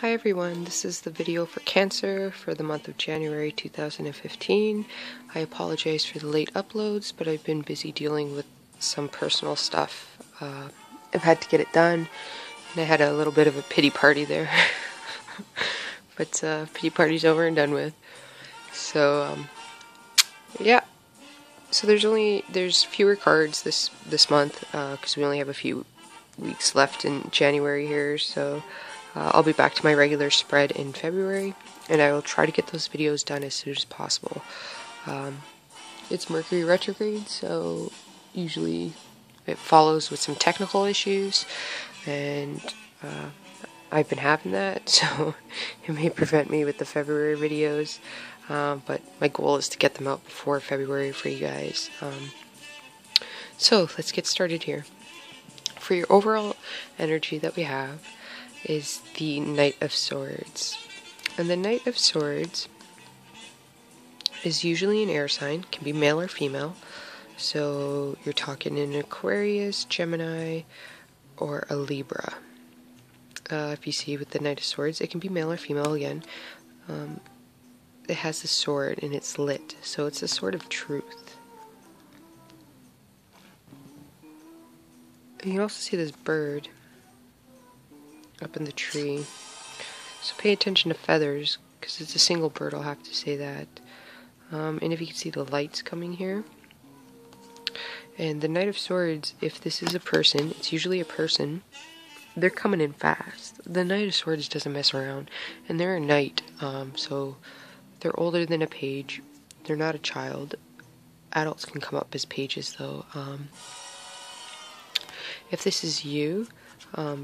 Hi everyone, this is the video for Cancer for the month of January 2015. I apologize for the late uploads, but I've been busy dealing with some personal stuff. I've had to get it done, and I had a little bit of a pity party there. But pity party's over and done with. So, yeah. So there's fewer cards this month, because we only have a few weeks left in January here, so I'll be back to my regular spread in February, and I will try to get those videos done as soon as possible. It's Mercury retrograde, so usually it follows with some technical issues, and I've been having that, so it may prevent me with the February videos, but my goal is to get them out before February for you guys. So let's get started here. For your overall energy that we have is the Knight of Swords. And the Knight of Swords is usually an air sign, can be male or female. So you're talking an Aquarius, Gemini, or a Libra. If you see with the Knight of Swords, it can be male or female again. It has a sword and it's lit, so it's a sword of truth. And you also see this bird up in the tree. So pay attention to feathers, because it's a single bird, I'll have to say that. And if you can see the lights coming here. And the Knight of Swords, if this is a person, it's usually a person, they're coming in fast. The Knight of Swords doesn't mess around, and they're a knight, so they're older than a page. They're not a child. Adults can come up as pages, though. If this is you,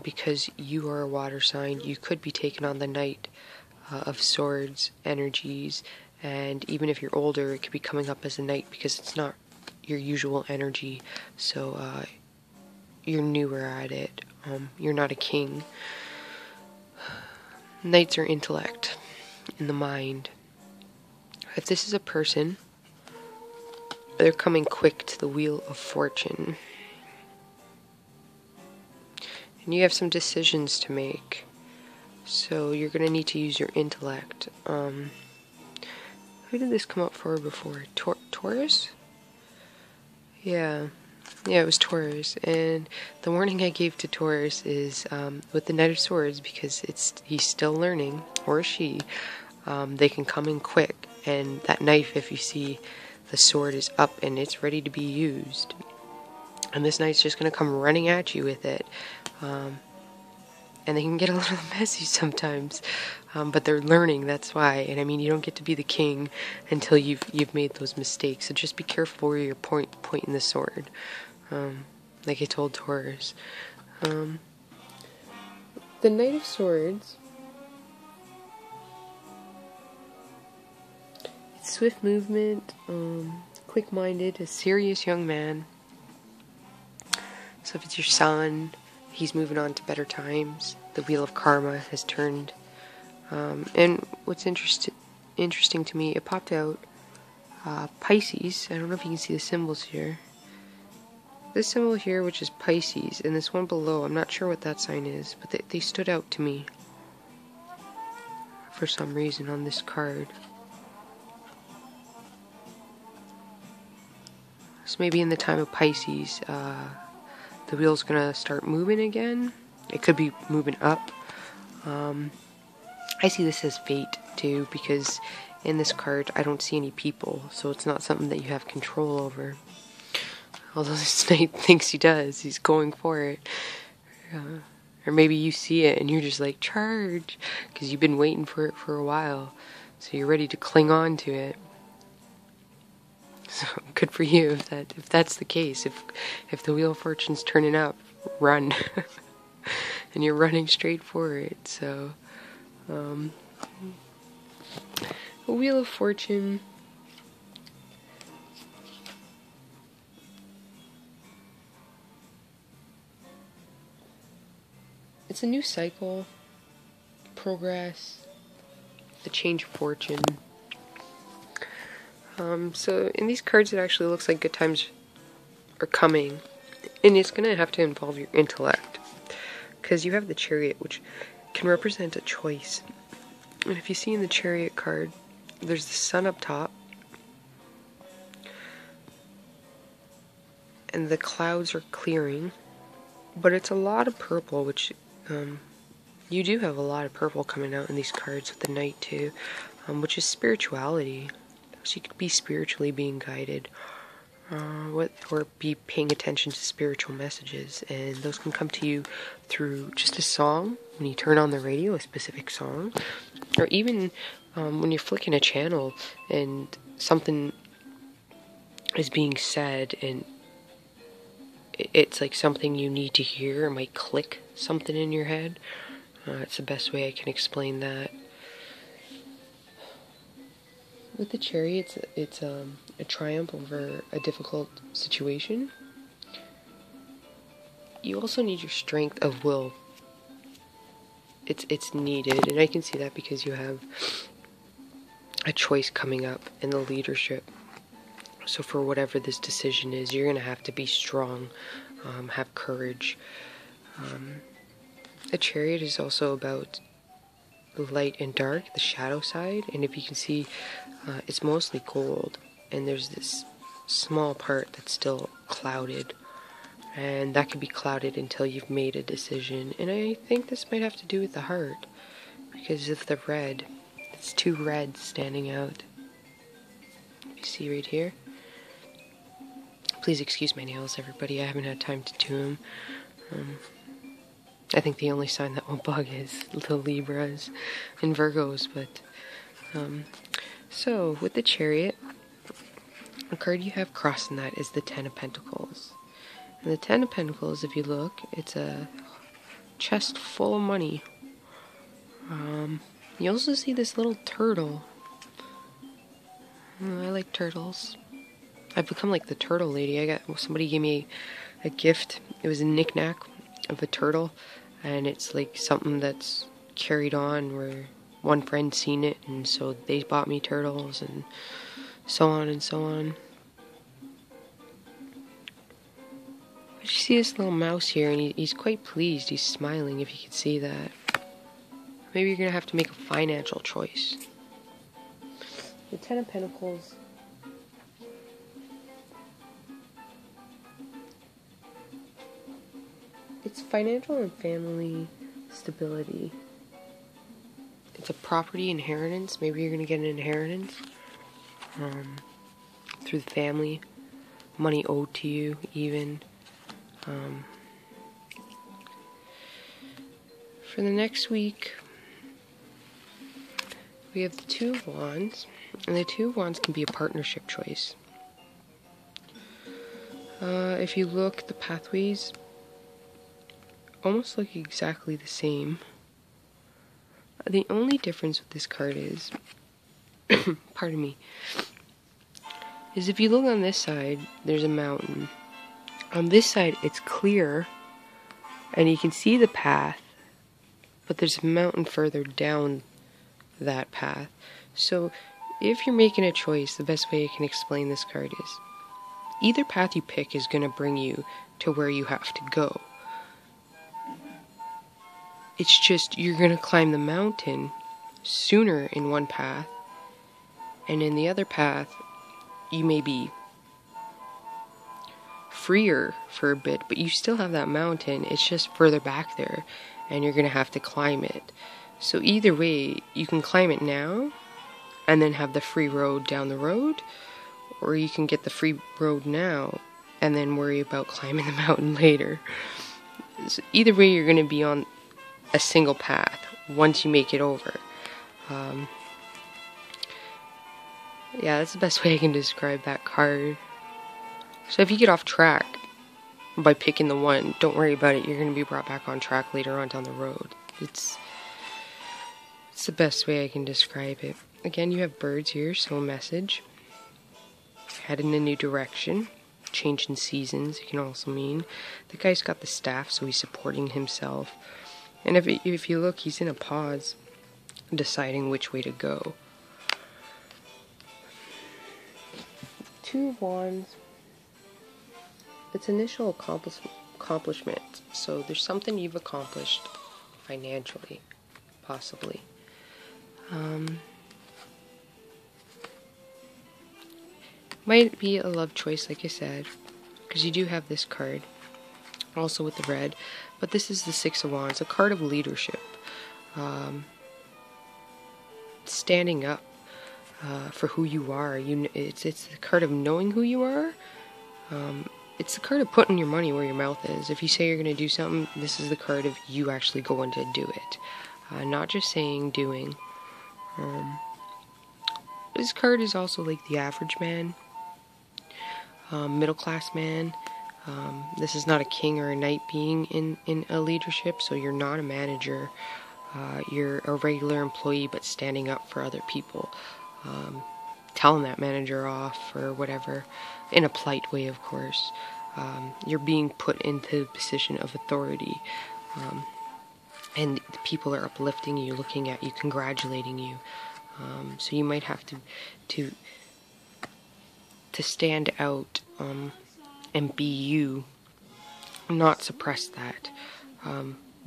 because you are a water sign, you could be taking on the Knight of Swords energies, and even if you're older, it could be coming up as a knight because it's not your usual energy, so you're newer at it. You're not a king. Knights are intellect in the mind. If this is a person, they're coming quick to the Wheel of Fortune. And you have some decisions to make, so you're going to need to use your intellect. Who did this come up for before? Taurus? Yeah, it was Taurus. And the warning I gave to Taurus is with the Knight of Swords, because he's still learning, or she, they can come in quick, and that knife, if you see, the sword is up and it's ready to be used. And this knight's just going to come running at you with it. And they can get a little messy sometimes, but they're learning, that's why. And I mean, you don't get to be the king until you've made those mistakes, so just be careful where you're pointing the sword, like I told Taurus. The Knight of Swords, it's swift movement, quick-minded, a serious young man. So if it's your son, he's moving on to better times. The wheel of karma has turned. And what's interesting to me, it popped out Pisces. I don't know if you can see the symbols here. This symbol here, which is Pisces, and this one below, I'm not sure what that sign is, but they stood out to me for some reason on this card. So maybe in the time of Pisces, the wheel's gonna start moving again. It could be moving up. I see this as fate too, because in this card I don't see any people, so it's not something that you have control over. Although this knight thinks he does, he's going for it. Or maybe you see it and you're just like, charge, because you've been waiting for it for a while, so you're ready to cling on to it. So good for you if that's the case. If the Wheel of Fortune's turning up, run. And you're running straight for it. So the Wheel of Fortune, it's a new cycle, progress, a change of fortune. So in these cards, it actually looks like good times are coming, and it's going to have to involve your intellect, because you have the Chariot, which can represent a choice. And if you see in the Chariot card, there's the sun up top, and the clouds are clearing, but it's a lot of purple, which you do have a lot of purple coming out in these cards with the Knight too, which is spirituality. So you could be spiritually being guided, or be paying attention to spiritual messages, and those can come to you through just a song when you turn on the radio, a specific song, or even when you're flicking a channel and something is being said and it's like something you need to hear. It might click something in your head. It's the best way I can explain that. With the Chariot, it's a triumph over a difficult situation. You also need your strength of will. It's needed, and I can see that because you have a choice coming up in the leadership. So for whatever this decision is, you're going to have to be strong, have courage. The Chariot is also about light and dark, the shadow side, and if you can see, it's mostly gold, and there's this small part that's still clouded, and that can be clouded until you've made a decision. And I think this might have to do with the heart, because of the red. It's two reds standing out. You see right here? Please excuse my nails, everybody. I haven't had time to do them. I think the only sign that won't bug is the Libras and Virgos, but so with the Chariot, the card you have crossing that is the Ten of Pentacles. And the Ten of Pentacles, if you look, it's a chest full of money. You also see this little turtle. I like turtles. I've become like the turtle lady. Somebody gave me a gift. It was a knick-knack of a turtle, and it's like something that's carried on where one friend seen it, and so they bought me turtles, and so on and so on. But you see this little mouse here, and he's quite pleased. He's smiling, if you can see that. Maybe you're going to have to make a financial choice. The Ten of Pentacles. It's financial and family stability. It's a property inheritance. Maybe you're going to get an inheritance through the family. Money owed to you, even. For the next week, we have the Two of Wands. And the Two of Wands can be a partnership choice. If you look, the pathways almost look exactly the same. The only difference with this card is, pardon me, is if you look on this side, there's a mountain. On this side, it's clear, and you can see the path, but there's a mountain further down that path. So, if you're making a choice, the best way I can explain this card is, either path you pick is going to bring you to where you have to go. It's just, you're going to climb the mountain sooner in one path, and in the other path, you may be freer for a bit, but you still have that mountain. It's just further back there, and you're going to have to climb it. So either way, you can climb it now, and then have the free road down the road, or you can get the free road now, and then worry about climbing the mountain later. So either way, you're going to be on a single path once you make it over. Yeah, that's the best way I can describe that card. So if you get off track by picking the one, don't worry about it. You're going to be brought back on track later on down the road. It's the best way I can describe it. Again, you have birds here, so a message. Head in a new direction. Change in seasons, it can also mean. The guy's got the staff, so he's supporting himself. And if you look, he's in a pause, deciding which way to go. Two of Wands. It's initial accomplishment. So there's something you've accomplished financially. possibly. Might be a love choice, like I said, because you do have this card, also with the red, but this is the Six of Wands, a card of leadership. Standing up for who you are. It's the card of knowing who you are. It's the card of putting your money where your mouth is. If you say you're going to do something, this is the card of you actually going to do it. Not just saying, doing. This card is also like the average man, middle class man. This is not a king or a knight being in a leadership, so you're not a manager. You're a regular employee, but standing up for other people. Telling that manager off or whatever, in a polite way, of course. You're being put into a position of authority, and the people are uplifting you, looking at you, congratulating you. So you might have to stand out and be you, not suppress that.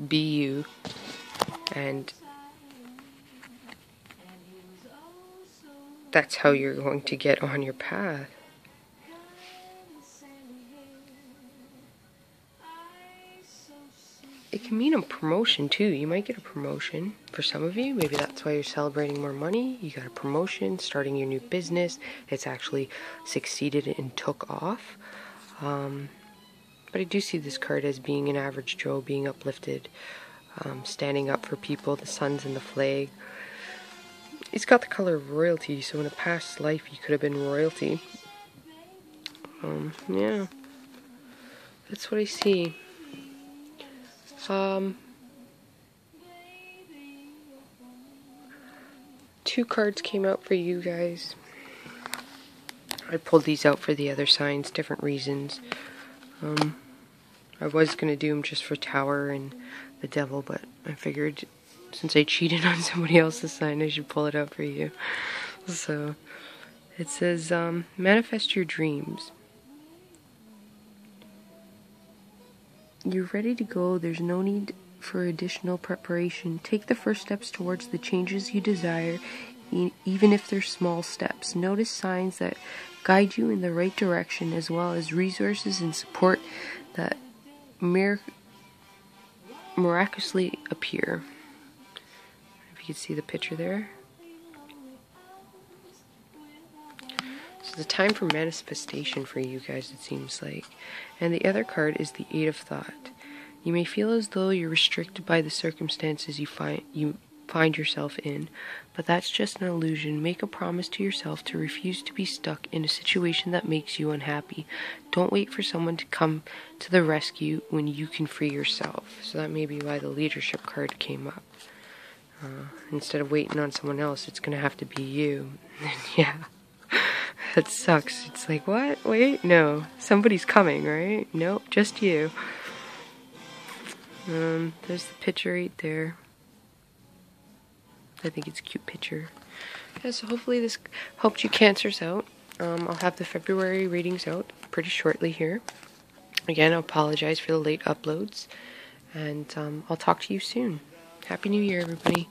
Be you, and that's how you're going to get on your path. It can mean a promotion too. You might get a promotion for some of you. Maybe that's why you're celebrating more money. You got a promotion, starting your new business. It's actually succeeded and took off. But I do see this card as being an average Joe, being uplifted, standing up for people, the suns and the flag. It's got the color of royalty, so in a past life you could have been royalty. Yeah. That's what I see. Two cards came out for you guys. I pulled these out for the other signs, different reasons. I was going to do them just for Tower and the Devil, but I figured since I cheated on somebody else's sign, I should pull it out for you. So, it says, manifest your dreams. You're ready to go. There's no need for additional preparation. Take the first steps towards the changes you desire, even if they're small steps. Notice signs that guide you in the right direction, as well as resources and support that miraculously appear. If you can see the picture there. So the time for manifestation for you guys, it seems like. And the other card is the Eight of Thought. You may feel as though you're restricted by the circumstances you find yourself in, but that's just an illusion. Make a promise to yourself to refuse to be stuck in a situation that makes you unhappy. Don't wait for someone to come to the rescue when you can free yourself. So that may be why the leadership card came up. Instead of waiting on someone else, it's going to have to be you. Yeah. That sucks. It's like, what? Wait, no. Somebody's coming, right? Nope, just you. There's the picture right there. I think it's a cute picture. Yeah, so hopefully this helped you Cancers out. I'll have the February readings out pretty shortly here. Again, I apologize for the late uploads. And I'll talk to you soon. Happy New Year, everybody.